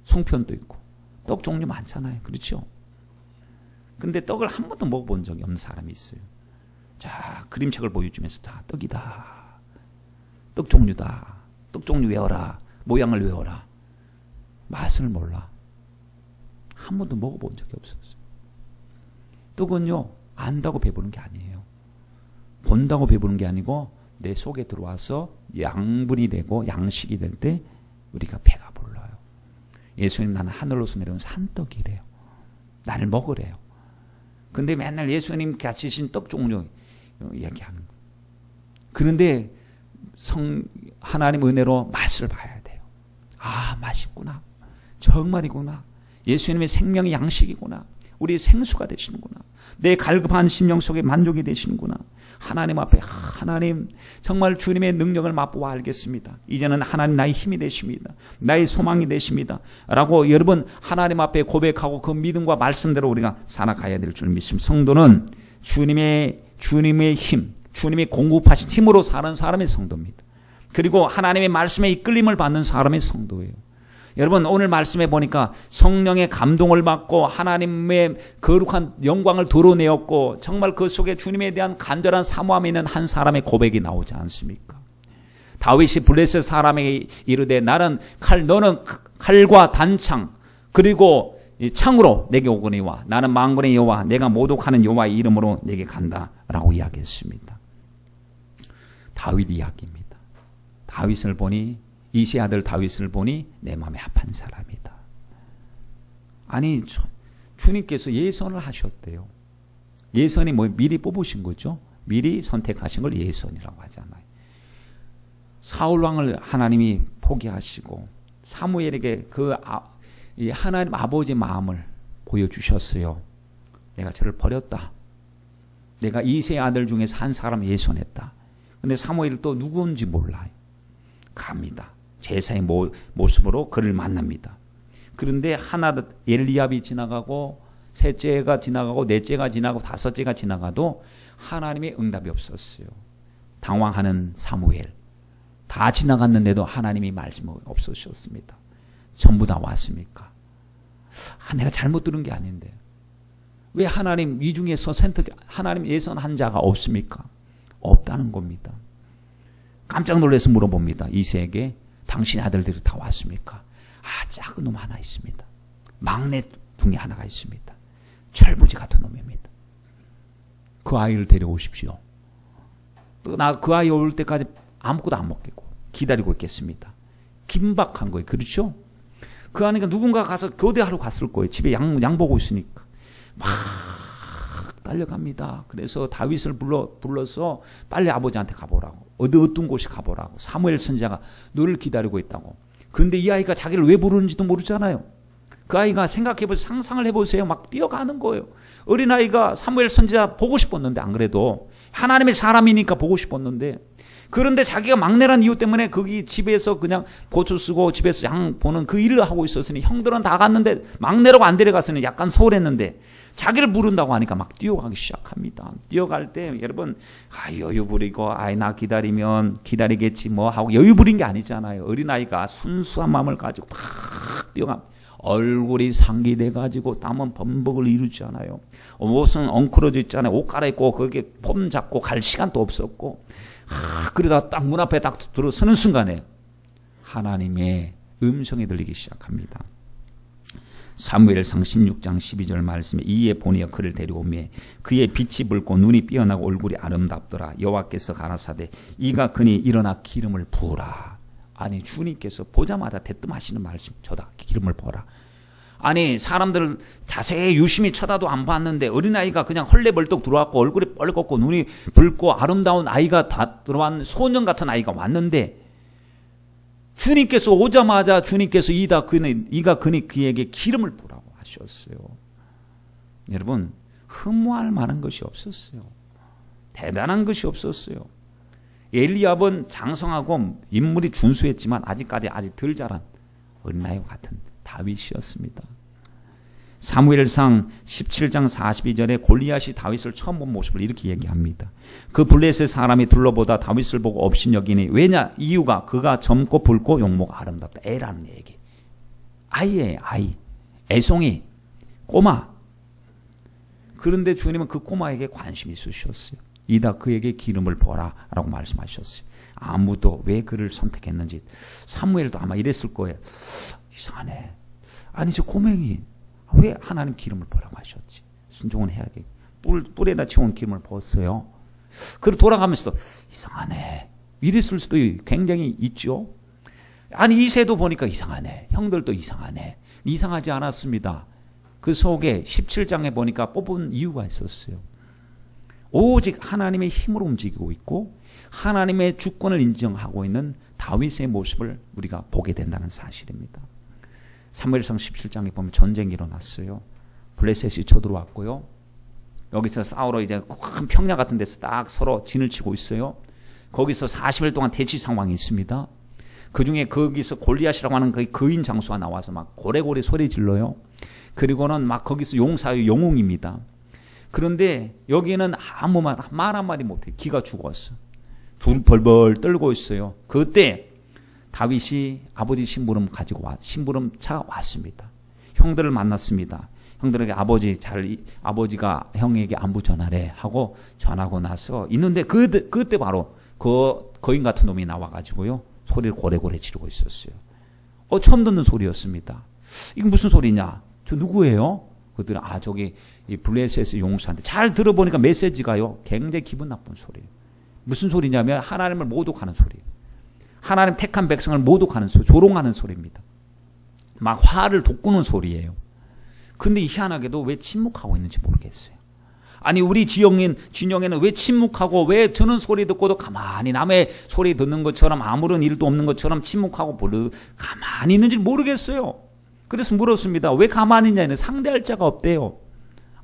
송편도 있고 떡 종류 많잖아요. 그렇죠? 근데 떡을 한 번도 먹어본 적이 없는 사람이 있어요. 자, 그림책을 보여주면서 다 떡이다. 떡 종류다. 떡 종류 외워라. 모양을 외워라. 맛을 몰라. 한 번도 먹어본 적이 없었어요. 떡은요, 안다고 배부른 게 아니에요. 본다고 배부른 게 아니고 내 속에 들어와서 양분이 되고 양식이 될 때 우리가 배가 불러요. 예수님 나는 하늘로서 내려온 산떡이래요. 나를 먹으래요. 근데 맨날 예수님 같이 신 떡 종류 얘기하는 거예요. 그런데 하나님 은혜로 맛을 봐야 돼요. 아 맛있구나. 정말이구나. 예수님의 생명의 양식이구나. 우리의 생수가 되시는구나. 내 갈급한 심령 속에 만족이 되시는구나. 하나님 앞에 하나님 정말 주님의 능력을 맛보아 알겠습니다. 이제는 하나님 나의 힘이 되십니다. 나의 소망이 되십니다. 라고 여러분 하나님 앞에 고백하고 그 믿음과 말씀대로 우리가 살아가야 될 줄 믿습니다. 성도는 주님의 힘, 주님이 공급하신 힘으로 사는 사람의 성도입니다. 그리고 하나님의 말씀에 이끌림을 받는 사람의 성도예요. 여러분 오늘 말씀해 보니까 성령의 감동을 받고 하나님의 거룩한 영광을 드러내었고 정말 그 속에 주님에 대한 간절한 사모함이 있는 한 사람의 고백이 나오지 않습니까? 다윗이 블레셋 사람에게 이르되 나는 너는 칼과 단창 그리고 창으로 내게 오거니와 나는 만군의 여호와 내가 모독하는 여호와의 이름으로 내게 간다라고 이야기했습니다. 다윗 이야기입니다. 다윗을 보니 이세 아들 다윗을 보니 내 마음에 합한 사람이다. 아니 주님께서 예선을 하셨대요. 예선이 뭐 미리 뽑으신 거죠. 미리 선택하신 걸 예선이라고 하잖아요. 사울 왕을 하나님이 포기하시고 사무엘에게 하나님 아버지의 마음을 보여주셨어요. 내가 저를 버렸다. 내가 이세 아들 중에서 한 사람을 예선했다. 근데 사무엘이 또 누구인지 몰라요. 갑니다. 제사의 모습으로 그를 만납니다. 그런데 하나 엘리압이 지나가고 셋째가 지나가고 넷째가 지나가고 다섯째가 지나가도 하나님의 응답이 없었어요. 당황하는 사무엘. 다 지나갔는데도 하나님이 말씀이 없으셨습니다. 전부 다 왔습니까? 내가 잘못 들은 게 아닌데 왜 하나님 이 중에서 하나님 예선한 자가 없습니까? 없다는 겁니다. 깜짝 놀라서 물어봅니다. 이세에게 당신의 아들들이 다 왔습니까? 작은 놈 하나 있습니다. 막내 둥이 하나가 있습니다. 철부지 같은 놈입니다. 그 아이를 데려오십시오. 또 나 그 아이 올 때까지 아무것도 안 먹겠고 기다리고 있겠습니다. 긴박한 거예요. 그렇죠? 그 아이가 누군가 가서 교대하러 갔을 거예요. 집에 양 보고 있으니까. 막 달려갑니다. 그래서 다윗을 불러서 빨리 아버지한테 가보라고. 어떤 곳이 가보라고. 사무엘 선지자가 너를 기다리고 있다고. 그런데 이 아이가 자기를 왜 부르는지도 모르잖아요. 그 아이가 생각해보세요. 상상을 해보세요. 막 뛰어가는 거예요. 어린아이가 사무엘 선지자 보고 싶었는데 안 그래도 하나님의 사람이니까 보고 싶었는데 그런데 자기가 막내란 이유 때문에 거기 집에서 그냥 고추 쓰고 집에서 양 보는 그 일을 하고 있었으니 형들은 다 갔는데 막내라고 안 데려갔으니 약간 소홀했는데 자기를 부른다고 하니까 막 뛰어가기 시작합니다. 뛰어갈 때 여러분 여유 부리고 나 기다리면 기다리겠지 뭐 하고 여유 부린 게 아니잖아요. 어린아이가 순수한 마음을 가지고 막 뛰어갑니다. 얼굴이 상기돼가지고 땀은 범벅을 이루잖아요. 옷은 엉클어져 있잖아요. 옷 갈아입고 거기에 폼 잡고 갈 시간도 없었고 그러다가 딱 문 앞에 딱 들어서는 순간에 하나님의 음성이 들리기 시작합니다. 사무엘상 16장 12절 말씀에 이에 보내어 그를 데려오매 그의 빛이 붉고 눈이 삐어나고 얼굴이 아름답더라. 여호와께서 가라사대 이가 그니 일어나 기름을 부으라. 아니 주님께서 보자마자 대뜸하시는 말씀 저다 기름을 부어라. 아니 사람들 자세히 유심히 쳐다도 안 봤는데 어린아이가 그냥 헐레벌떡 들어왔고 얼굴이 뻘겋고 눈이 붉고 아름다운 아이가 다 들어온 소년 같은 아이가 왔는데 주님께서 오자마자 주님께서 이가 그니 그에게 기름을 부으라고 하셨어요. 여러분 흠모할 만한 것이 없었어요. 대단한 것이 없었어요. 엘리압은 장성하고 인물이 준수했지만 아직까지 아직 덜 자란 어린아이와 같은 다윗이었습니다. 사무엘상 17장 42절에 골리앗이 다윗을 처음 본 모습을 이렇게 얘기합니다. 그 블레셋 사람이 둘러보다 다윗을 보고 업신여기니 왜냐 이유가 그가 젊고 붉고 용모가 아름답다. 애라는 얘기. 아이예요. 아이. 애송이. 꼬마. 그런데 주님은 그 꼬마에게 관심이 있으셨어요. 이다 그에게 기름을 부어라 라고 말씀하셨어요. 아무도 왜 그를 선택했는지 사무엘도 아마 이랬을 거예요. 이상하네. 아니 저 꼬맹이 왜 하나님 기름을 부으라고 하셨지? 순종은 해야겠. 뿔에다 채운 기름을 부었어요. 그리고 돌아가면서도 이상하네. 이랬을 수도 굉장히 있죠. 아니 이새도 보니까 이상하네. 형들도 이상하네. 이상하지 않았습니다. 그 속에 17장에 보니까 뽑은 이유가 있었어요. 오직 하나님의 힘으로 움직이고 있고 하나님의 주권을 인정하고 있는 다윗의 모습을 우리가 보게 된다는 사실입니다. 사무엘상 17장에 보면 전쟁이 일어났어요. 블레셋이 쳐들어왔고요. 여기서 싸우러 이제 큰 평야 같은 데서 딱 서로 진을 치고 있어요. 거기서 40일 동안 대치 상황이 있습니다. 그 중에 거기서 골리앗이라고 하는 그 거인 장수가 나와서 막 고래고래 소리 질러요. 그리고는 막 거기서 용사의 영웅입니다. 그런데 여기는 아무 말 한마디 못해. 기가 죽었어. 둘 벌벌 떨고 있어요. 그때 다윗이 아버지 심부름차 왔습니다. 형들을 만났습니다. 형들에게 아버지가 형에게 안부 전하래 하고 전하고 나서 있는데 그때 바로 그 거인 같은 놈이 나와가지고요. 소리를 고래고래 지르고 있었어요. 처음 듣는 소리였습니다. 이게 무슨 소리냐? 저 누구예요? 그들은 저기 이 블레셋의 용사인데 잘 들어보니까 메시지가요. 굉장히 기분 나쁜 소리예요. 무슨 소리냐면 하나님을 모독하는 소리예요. 하나님 택한 백성을 모독하는 소리, 조롱하는 소리입니다. 막 화를 돋구는 소리예요. 근데 희한하게도 왜 침묵하고 있는지 모르겠어요. 아니 우리 진영에는 왜 침묵하고 왜 저는 소리 듣고도 가만히 남의 소리 듣는 것처럼 아무런 일도 없는 것처럼 침묵하고 가만히 있는지 모르겠어요. 그래서 물었습니다. 왜 가만히 있냐는 상대할 자가 없대요.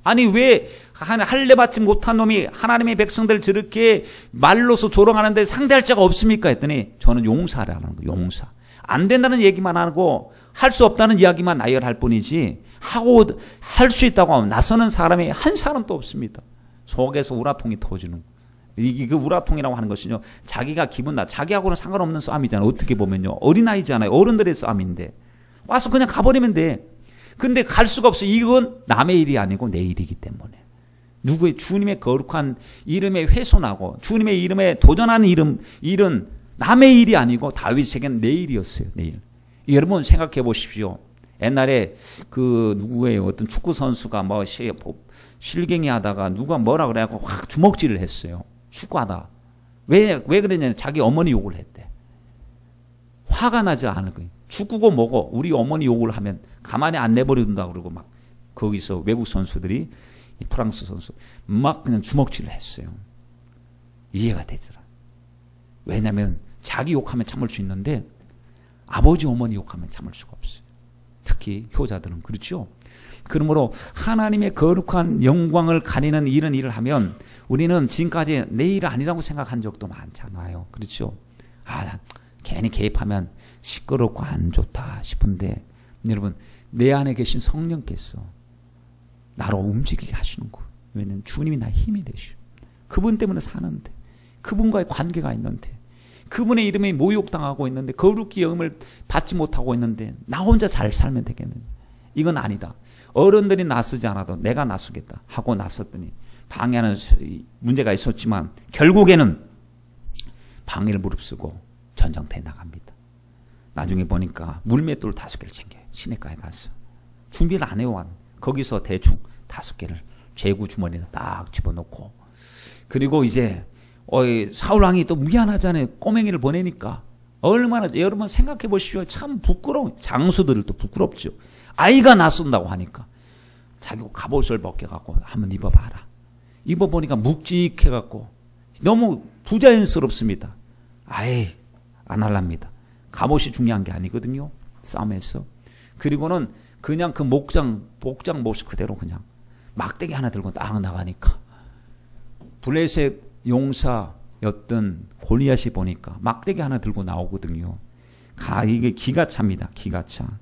아니 왜 할례 받지 못한 놈이 하나님의 백성들 저렇게 말로서 조롱하는데 상대할 자가 없습니까? 했더니 저는 용사라는 거예요. 용사. 안 된다는 얘기만 하고 할 수 없다는 이야기만 나열할 뿐이지 하고 할 수 있다고 하면 나서는 사람이 한 사람도 없습니다. 속에서 우라통이 터지는 그 우라통이라고 하는 것은요, 자기가 자기하고는 상관없는 싸움이잖아요. 어떻게 보면요, 어린아이잖아요. 어른들의 싸움인데 와서 그냥 가버리면 돼. 근데 갈 수가 없어. 이건 남의 일이 아니고 내 일이기 때문에. 주님의 거룩한 이름에 훼손하고 주님의 이름에 도전하는 일은 남의 일이 아니고 다윗에게는 내 일이었어요. 내 일. 여러분 생각해 보십시오. 옛날에 누구예요? 어떤 축구 선수가 실갱이 하다가 누가 뭐라 그래갖고 확 주먹질을 했어요. 축구하다. 왜 그랬냐면 자기 어머니 욕을 했대. 화가 나지 않을 거예요. 축구고 뭐고 우리 어머니 욕을 하면 가만히 안 내버려둔다 그러고 막 거기서 외국 선수들이 프랑스 선수 막 그냥 주먹질을 했어요. 이해가 되더라. 왜냐하면 자기 욕하면 참을 수 있는데 아버지 어머니 욕하면 참을 수가 없어요. 특히 효자들은 그렇죠. 그러므로 하나님의 거룩한 영광을 가리는 이런 일을 하면 우리는 지금까지 내 일 아니라고 생각한 적도 많잖아요. 그렇죠. 괜히 개입하면 시끄럽고 안 좋다 싶은데 여러분 내 안에 계신 성령께서 나로 움직이게 하시는 거예요. 왜냐하면 주님이 나의 힘이 되시오. 그분 때문에 사는데 그분과의 관계가 있는데 그분의 이름에 모욕당하고 있는데 거룩히 여김을 받지 못하고 있는데 나 혼자 잘 살면 되겠느냐. 이건 아니다. 어른들이 나서지 않아도 내가 나서겠다 하고 나섰더니 방해하는 문제가 있었지만 결국에는 방해를 무릅쓰고 전쟁터에 나갑니다. 나중에 보니까 물맷돌 5개를 챙겨요. 시내가에 가서 준비를 안 해왔. 거기서 대충 5개를 제구 주머니에 딱 집어넣고 그리고 이제 사울왕이 또 미안하잖아요. 꼬맹이를 보내니까 얼마나 여러분 생각해 보십시오. 참 부끄러운 장수들을 또 부끄럽죠. 아이가 나선다고 하니까 자기 갑옷을 벗겨갖고 한번 입어봐라. 입어보니까 묵직해갖고 너무 부자연스럽습니다. 아예 안 할랍니다. 갑옷이 중요한 게 아니거든요. 싸움에서. 그리고는 그냥 그 복장 모습 그대로 그냥 막대기 하나 들고 딱 나가니까 블레셋 용사였던 골리앗이 보니까 막대기 하나 들고 나오거든요. 이게 기가 찹니다. 기가 차.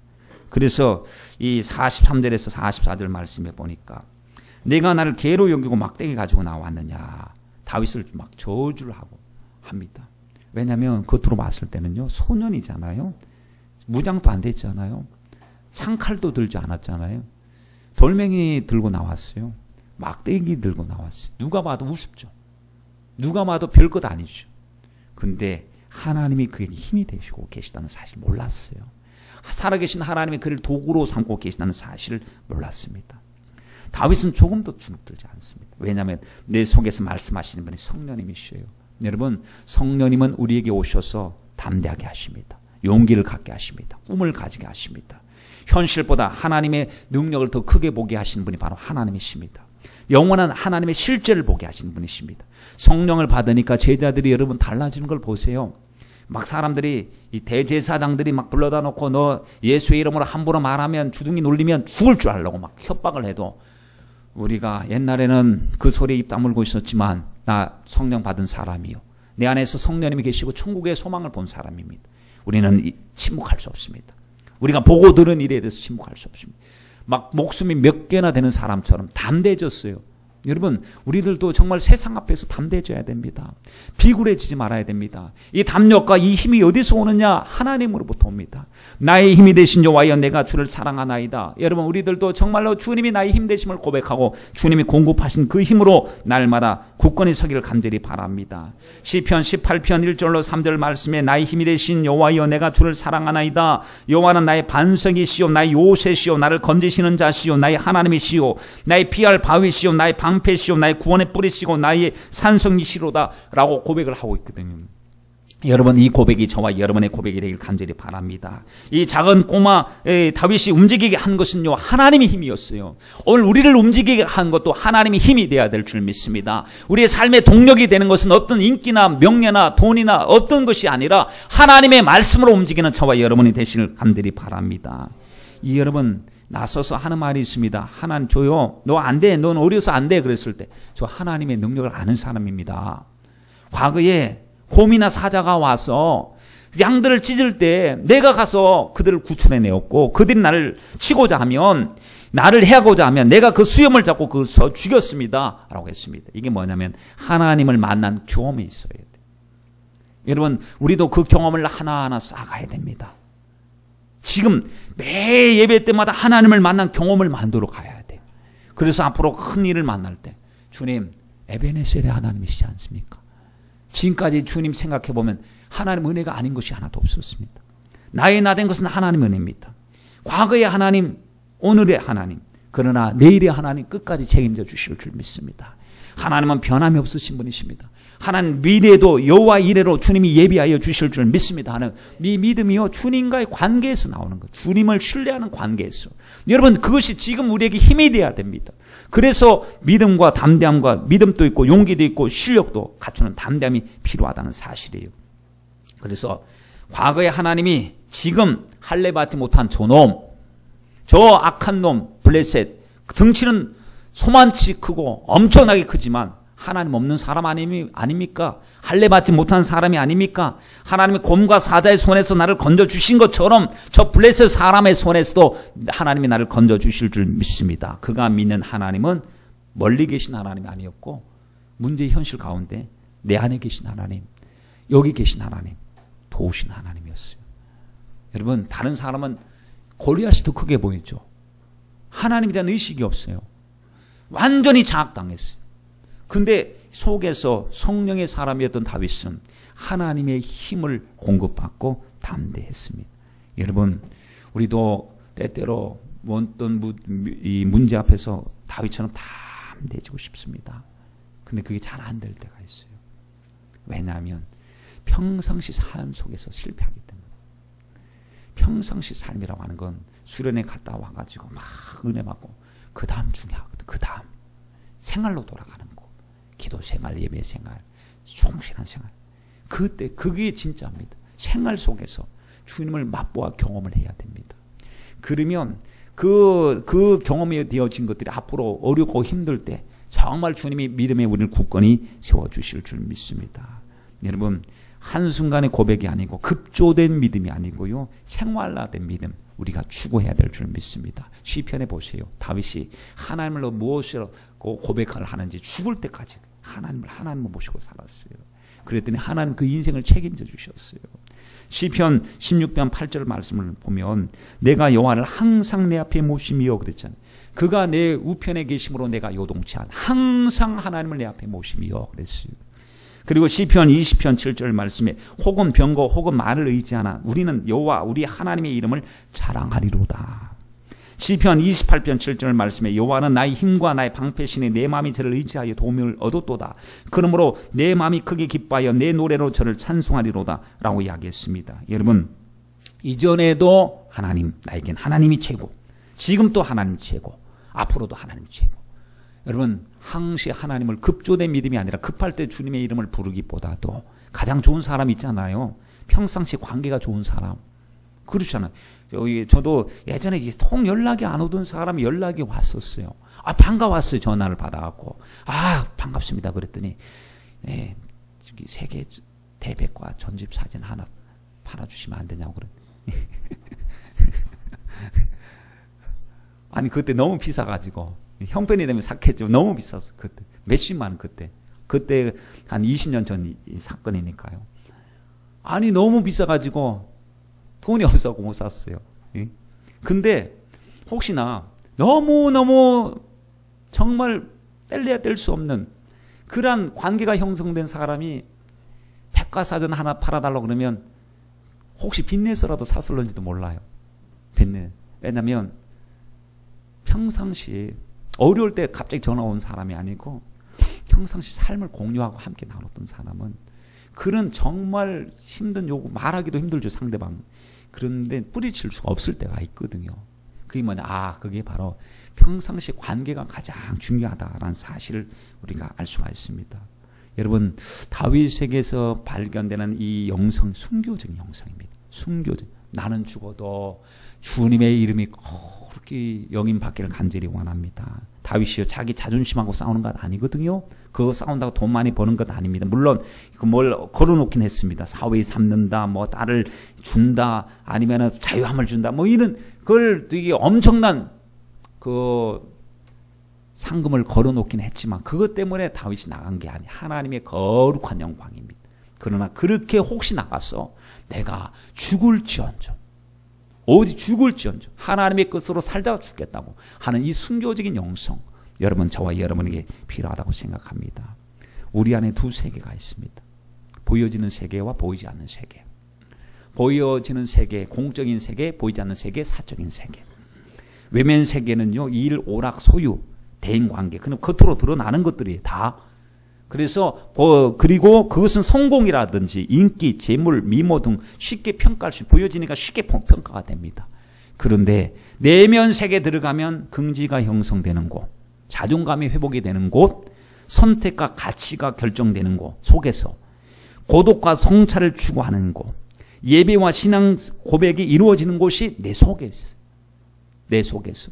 그래서 이 43절에서 44절 말씀에 보니까 내가 나를 개로 여기고 막대기 가지고 나왔느냐. 다윗을 막 저주를 하고 합니다. 왜냐하면 겉으로 봤을 때는요. 소년이잖아요. 무장도 안 됐잖아요. 창칼도 들지 않았잖아요. 돌멩이 들고 나왔어요. 막대기 들고 나왔어요. 누가 봐도 우습죠. 누가 봐도 별것 아니죠. 근데 하나님이 그에게 힘이 되시고 계시다는 사실 몰랐어요. 살아계신 하나님이 그를 도구로 삼고 계시다는 사실을 몰랐습니다. 다윗은 조금도 주눅들지 않습니다. 왜냐하면 내 속에서 말씀하시는 분이 성령님이시에요. 여러분 성령님은 우리에게 오셔서 담대하게 하십니다. 용기를 갖게 하십니다. 꿈을 가지게 하십니다. 현실보다 하나님의 능력을 더 크게 보게 하시는 분이 바로 하나님이십니다. 영원한 하나님의 실제를 보게 하시는 분이십니다. 성령을 받으니까 제자들이 여러분 달라지는 걸 보세요. 막 사람들이 이 대제사장들이 막 불러다 놓고 너 예수의 이름으로 함부로 말하면 주둥이 놀리면 죽을 줄 알라고 막 협박을 해도 우리가 옛날에는 그 소리에 입 다물고 있었지만 나 성령 받은 사람이요. 내 안에서 성령님이 계시고 천국의 소망을 본 사람입니다. 우리는 침묵할 수 없습니다. 우리가 보고 들은 일에 대해서 침묵할 수 없습니다. 막 목숨이 몇 개나 되는 사람처럼 담대해졌어요. 여러분 우리들도 정말 세상 앞에서 담대해져야 됩니다. 비굴해지지 말아야 됩니다. 이 담력과 이 힘이 어디서 오느냐? 하나님으로부터 옵니다. 나의 힘이 되신 여호와여 내가 주를 사랑하나이다. 여러분 우리들도 정말로 주님이 나의 힘 되심을 고백하고 주님이 공급하신 그 힘으로 날마다 굳건히 서기를 간절히 바랍니다. 시편 18편 1절로 3절 말씀에 나의 힘이 되신 여호와여 내가 주를 사랑하나이다. 여호와는 나의 반석이시요 나의 요새시요 나를 건지시는 자시요 나의 하나님이시요 나의 피할 바위시요 나의 방패시요 나의 구원의 뿌리시고 나의 산성이시로다 라고 고백을 하고 있거든요. 여러분 이 고백이 저와 여러분의 고백이 되길 간절히 바랍니다. 이 작은 꼬마 다윗이 움직이게 한 것은요 하나님의 힘이었어요. 오늘 우리를 움직이게 한 것도 하나님의 힘이 되어야 될 줄 믿습니다. 우리의 삶의 동력이 되는 것은 어떤 인기나 명예나 돈이나 어떤 것이 아니라 하나님의 말씀으로 움직이는 저와 여러분이 되시길 간절히 바랍니다. 이 여러분 나서서 하는 말이 있습니다. 하나님 줘요. 너 안 돼. 넌 어려서 안 돼. 그랬을 때 저 하나님의 능력을 아는 사람입니다. 과거에 곰이나 사자가 와서 양들을 찢을 때 내가 가서 그들을 구출해 내었고 그들이 나를 치고자 하면 나를 해하고자 하면 내가 그 수염을 잡고 그서 죽였습니다 라고 했습니다. 이게 뭐냐면 하나님을 만난 경험이 있어야 돼요. 여러분 우리도 그 경험을 하나하나 쌓아가야 됩니다. 지금 매 예배 때마다 하나님을 만난 경험을 만들어 가야 돼요. 그래서 앞으로 큰 일을 만날 때 주님 에베네셀의 하나님이시지 않습니까? 지금까지 주님 생각해보면 하나님 은혜가 아닌 것이 하나도 없었습니다. 나의 나된 것은 하나님 은혜입니다. 과거의 하나님, 오늘의 하나님, 그러나 내일의 하나님 끝까지 책임져 주실 줄 믿습니다. 하나님은 변함이 없으신 분이십니다. 하나님 미래도 여호와 이래로 주님이 예비하여 주실 줄 믿습니다 하는 이 믿음이요 주님과의 관계에서 나오는 것, 주님을 신뢰하는 관계에서. 여러분 그것이 지금 우리에게 힘이 되어야 됩니다. 그래서 믿음과 담대함과 믿음도 있고 용기도 있고 실력도 갖추는 담대함이 필요하다는 사실이에요. 그래서 과거의 하나님이 지금 할례 받지 못한 저놈, 저 악한 놈 블레셋, 덩치는 소만치 크고 엄청나게 크지만 하나님 없는 사람 아닙니까? 할례 받지 못한 사람이 아닙니까? 하나님의 곰과 사자의 손에서 나를 건져주신 것처럼 저 블레셋 사람의 손에서도 하나님이 나를 건져주실 줄 믿습니다. 그가 믿는 하나님은 멀리 계신 하나님이 아니었고 문제의 현실 가운데 내 안에 계신 하나님, 여기 계신 하나님, 도우신 하나님이었어요. 여러분 다른 사람은 골리앗이 더 크게 보였죠. 하나님에 대한 의식이 없어요. 완전히 장악당했어요. 근데 속에서 성령의 사람이었던 다윗은 하나님의 힘을 공급받고 담대했습니다. 여러분 우리도 때때로 어떤 이 문제 앞에서 다윗처럼 담대해지고 싶습니다. 근데 그게 잘 안 될 때가 있어요. 왜냐하면 평상시 삶 속에서 실패하기 때문에. 평상시 삶이라고 하는 건 수련회 갔다 와가지고 막 은혜 받고 그 다음 중요하거든. 그 다음 생활로 돌아가는 거, 기도 생활, 예배 생활, 충실한 생활. 그때 그게 진짜입니다. 생활 속에서 주님을 맛보아 경험을 해야 됩니다. 그러면 그 경험이 되어진 것들이 앞으로 어렵고 힘들 때 정말 주님이 믿음에 우리를 굳건히 세워주실 줄 믿습니다. 여러분 한순간의 고백이 아니고 급조된 믿음이 아니고요. 생활화된 믿음 우리가 추구해야 될 줄 믿습니다. 시편에 보세요. 다윗이 하나님을 무엇으로 고백을 하는지 죽을 때까지 하나님을 모시고 살았어요. 그랬더니 하나님 그 인생을 책임져 주셨어요. 시편 16편 8절 말씀을 보면 내가 여호와를 항상 내 앞에 모심이여 그랬잖아요. 그가 내 우편에 계심으로 내가 요동치 않아. 항상 하나님을 내 앞에 모심이여 그랬어요. 그리고 시편 20편 7절 말씀에 혹은 병거 혹은 말을 의지하나 우리는 여호와 우리 하나님의 이름을 자랑하리로다. 시편 28편 7절 말씀에 여호와는 나의 힘과 나의 방패시니 내 마음이 저를 의지하여 도움을 얻었도다. 그러므로 내 마음이 크게 기뻐하여 내 노래로 저를 찬송하리로다 라고 이야기했습니다. 여러분 이전에도 하나님, 나에겐 하나님이 최고, 지금 또 하나님이 최고, 앞으로도 하나님이 최고. 여러분 항시 하나님을 급조된 믿음이 아니라 급할 때 주님의 이름을 부르기보다도 가장 좋은 사람 있잖아요. 평상시 관계가 좋은 사람. 그렇잖아요. 저도 예전에 통 연락이 안 오던 사람이 연락이 왔었어요. 반가웠어요. 전화를 받아갖고 반갑습니다 그랬더니 저기 세계 대백과 전집 사진 하나 팔아주시면 안 되냐고 그래. 아니 그때 너무 비싸가지고 형편이 되면 샀겠죠. 너무 비쌌어 그때. 몇십만 원 그때 한 20년 전 이 사건이니까요. 아니 너무 비싸가지고 돈이 없어서 못 샀어요. 근데 혹시나 너무너무 정말 뗄래야 뗄 수 없는 그러한 관계가 형성된 사람이 백과사전 하나 팔아달라고 그러면 혹시 빚내서라도 샀을런지도 몰라요. 왜냐면 평상시 어려울 때 갑자기 전화 온 사람이 아니고 평상시 삶을 공유하고 함께 나눴던 사람은 그런 정말 힘든 요구 말하기도 힘들죠 상대방. 그런데 뿌리칠 수가 없을 때가 있거든요. 그게 뭐냐? 그게 바로 평상시 관계가 가장 중요하다라는 사실을 우리가 알 수가 있습니다. 여러분, 다윗에게서 발견되는 이 영성, 순교적인 영성입니다. 순교적. 나는 죽어도 주님의 이름이 그렇게 영임받기를 간절히 원합니다. 다윗이요, 자기 자존심하고 싸우는 것 아니거든요. 그거 싸운다고 돈 많이 버는 것 아닙니다. 물론 뭘 걸어놓긴 했습니다. 사위 삼는다, 뭐 딸을 준다, 아니면 자유함을 준다, 뭐 이런 그걸 되게 엄청난 그 상금을 걸어놓긴 했지만 그것 때문에 다윗이 나간 게 아니, 하나님의 거룩한 영광입니다. 그러나 그렇게 혹시 나가서 내가 죽을지언정, 어디 죽을지언정 하나님의 뜻으로 살다가 죽겠다고 하는 이 순교적인 영성, 여러분, 저와 여러분에게 필요하다고 생각합니다. 우리 안에 두 세계가 있습니다. 보여지는 세계와 보이지 않는 세계. 보여지는 세계, 공적인 세계, 보이지 않는 세계, 사적인 세계. 외면 세계는요, 일, 오락, 소유, 대인관계, 그냥 겉으로 드러나는 것들이 다. 그래서 그리고 그것은 성공이라든지 인기, 재물, 미모 등 쉽게 평가할 수, 보여지니까 쉽게 평가가 됩니다. 그런데 내면 세계에 들어가면 긍지가 형성되는 곳, 자존감이 회복이 되는 곳, 선택과 가치가 결정되는 곳 속에서 고독과 성찰을 추구하는 곳, 예배와 신앙 고백이 이루어지는 곳이 내 속에 있어요. 내 속에서.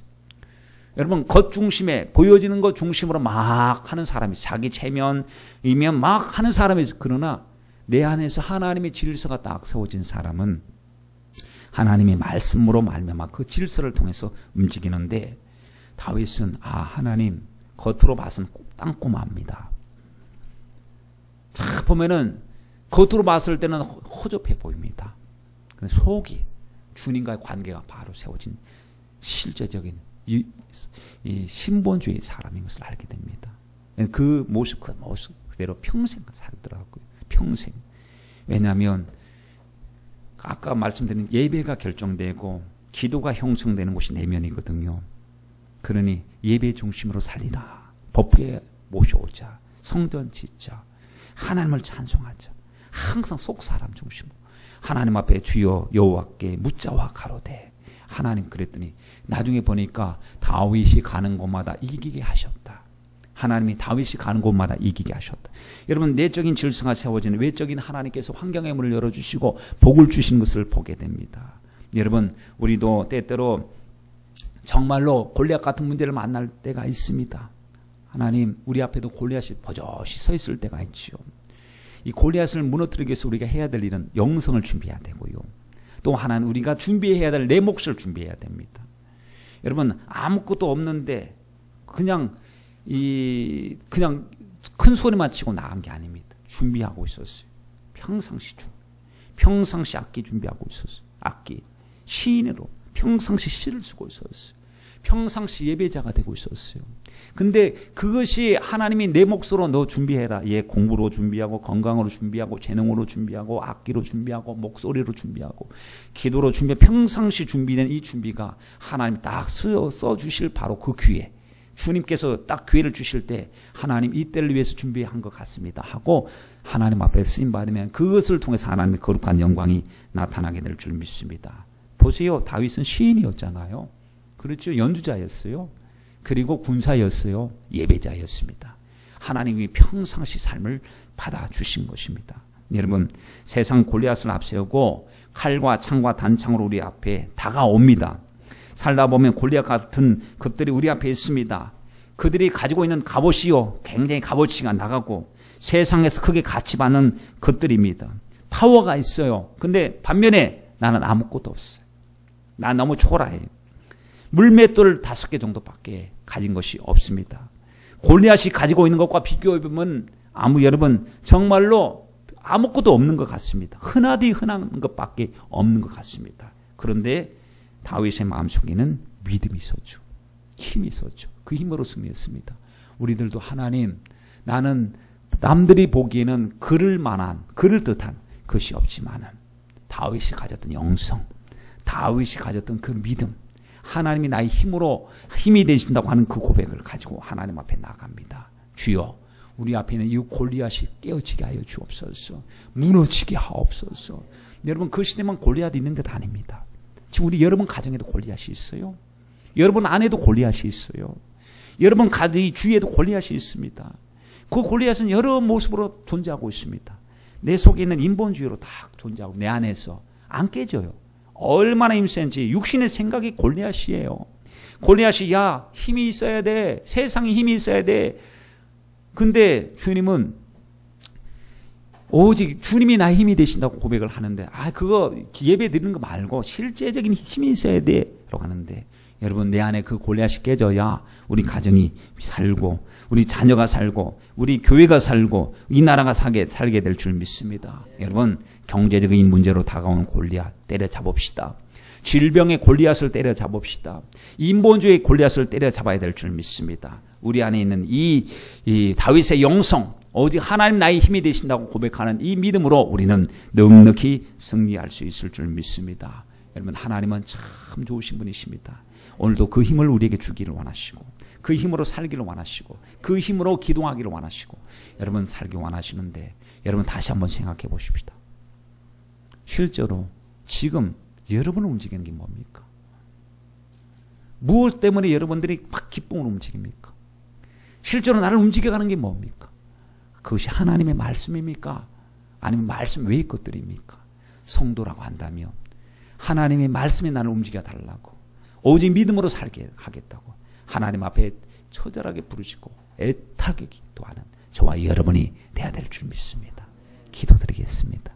여러분, 겉 중심에 보여지는 것 중심으로 막 하는 사람이, 자기 체면이면 막 하는 사람이, 그러나 내 안에서 하나님의 질서가 딱 세워진 사람은 하나님의 말씀으로 말미암아 그 질서를 통해서 움직이는데, 다윗은 하나님 겉으로 봐서는 땅꼬마입니다. 자, 보면은 겉으로 봤을 때는 허접해 보입니다. 속이 주님과의 관계가 바로 세워진 실제적인 이 신본주의 사람인 것을 알게 됩니다. 그 모습 그대로 평생 살더라고요. 평생. 왜냐하면 아까 말씀드린 예배가 결정되고 기도가 형성되는 곳이 내면이거든요. 그러니 예배 중심으로 살리라. 법궤 모셔오자. 성전 짓자. 하나님을 찬송하자. 항상 속 사람 중심으로. 하나님 앞에 주여 여호와께 묻자와 가로되. 하나님, 그랬더니 나중에 보니까 다윗이 가는 곳마다 이기게 하셨다. 하나님이 다윗이 가는 곳마다 이기게 하셨다. 여러분, 내적인 질서가 세워지는 외적인 하나님께서 환경의 문을 열어주시고 복을 주신 것을 보게 됩니다. 여러분, 우리도 때때로 정말로 골리앗 같은 문제를 만날 때가 있습니다. 하나님, 우리 앞에도 골리앗이 버젓이 서 있을 때가 있지요. 이 골리앗을 무너뜨리기 위해서 우리가 해야 될 일은 영성을 준비해야 되고요. 또 하나는 우리가 준비해야 될 내 몫을 준비해야 됩니다. 여러분, 아무것도 없는데 그냥 큰 소리만 치고 나간 게 아닙니다. 준비하고 있었어요. 평상시 악기 준비하고 있었어요. 악기, 시인으로 평상시 시를 쓰고 있었어요. 평상시 예배자가 되고 있었어요. 근데 그것이 하나님이 내 몫으로 너 준비해라. 공부로 준비하고, 건강으로 준비하고, 재능으로 준비하고, 악기로 준비하고, 목소리로 준비하고, 기도로 평상시 준비된 이 준비가 하나님이 딱 써주실 바로 그 기회. 주님께서 딱 기회를 주실 때 하나님 이때를 위해서 준비한 것 같습니다 하고 하나님 앞에 쓰임받으면 그것을 통해서 하나님의 거룩한 영광이 나타나게 될 줄 믿습니다. 보세요. 다윗은 시인이었잖아요. 그렇죠. 연주자였어요. 그리고 군사였어요. 예배자였습니다. 하나님이 평상시 삶을 받아주신 것입니다. 여러분, 세상 골리앗을 앞세우고 칼과 창과 단창으로 우리 앞에 다가옵니다. 살다 보면 골리앗 같은 것들이 우리 앞에 있습니다. 그들이 가지고 있는 갑옷이요, 굉장히 값어치가 나가고 세상에서 크게 가치받는 것들입니다. 파워가 있어요. 근데 반면에 나는 아무것도 없어요. 난 너무 초라해요. 물맷돌 5개 정도밖에 가진 것이 없습니다. 골리앗이 가지고 있는 것과 비교해보면 여러분 정말로 아무것도 없는 것 같습니다. 흔한 것밖에 없는 것 같습니다. 그런데 다윗의 마음속에는 믿음이 있었죠. 힘이 있었죠. 그 힘으로 승리했습니다. 우리들도 하나님, 나는 남들이 보기에는 그럴 듯한 것이 없지만 다윗이 가졌던 영성, 다윗이 가졌던 그 믿음, 하나님이 나의 힘이 되신다고 하는 그 고백을 가지고 하나님 앞에 나갑니다. 주여, 우리 앞에 있는 이 골리앗이 깨어지게 하여 주옵소서. 무너지게 하옵소서. 여러분, 그 시대만 골리앗이 있는 것 아닙니다. 지금 우리 여러분 가정에도 골리앗이 있어요. 여러분 안에도 골리앗이 있어요. 여러분 주위에도 골리앗이 있습니다. 그 골리앗은 여러 모습으로 존재하고 있습니다. 내 속에 있는 인본주의로 다 존재하고 내 안에서 안 깨져요. 얼마나 힘센지 육신의 생각이 골리앗이에요. 골리앗이 야 힘이 있어야 돼. 세상에 힘이 있어야 돼. 근데 주님은 오직 주님이 나의 힘이 되신다고 고백을 하는데 그거 예배 드리는 거 말고 실제적인 힘이 있어야 돼 라고 하는데 여러분 내 안에 그 골리앗이 깨져야 우리 가정이 살고 우리 자녀가 살고 우리 교회가 살고 이 나라가 살게 될 줄 믿습니다. 여러분 경제적인 문제로 다가오는 골리앗 때려잡읍시다. 질병의 골리앗을 때려잡읍시다. 인본주의의 골리앗을 때려잡아야 될 줄 믿습니다. 우리 안에 있는 이 다윗의 영성 오직 하나님 나의 힘이 되신다고 고백하는 이 믿음으로 우리는 넉넉히 승리할 수 있을 줄 믿습니다. 여러분 하나님은 참 좋으신 분이십니다. 오늘도 그 힘을 우리에게 주기를 원하시고 그 힘으로 살기를 원하시고 그 힘으로 기도하기를 원하시고 여러분 살기 원하시는데 여러분 다시 한번 생각해 보십시다. 실제로 지금 여러분을 움직이는 게 뭡니까? 무엇 때문에 여러분들이 막 기쁨으로 움직입니까? 실제로 나를 움직여가는 게 뭡니까? 그것이 하나님의 말씀입니까? 아니면 말씀 외의 것들입니까? 성도라고 한다면 하나님의 말씀이 나를 움직여 달라고 오직 믿음으로 살게 하겠다고 하나님 앞에 처절하게 부르시고 애타게 기도하는 저와 여러분이 돼야 될 줄 믿습니다. 기도드리겠습니다.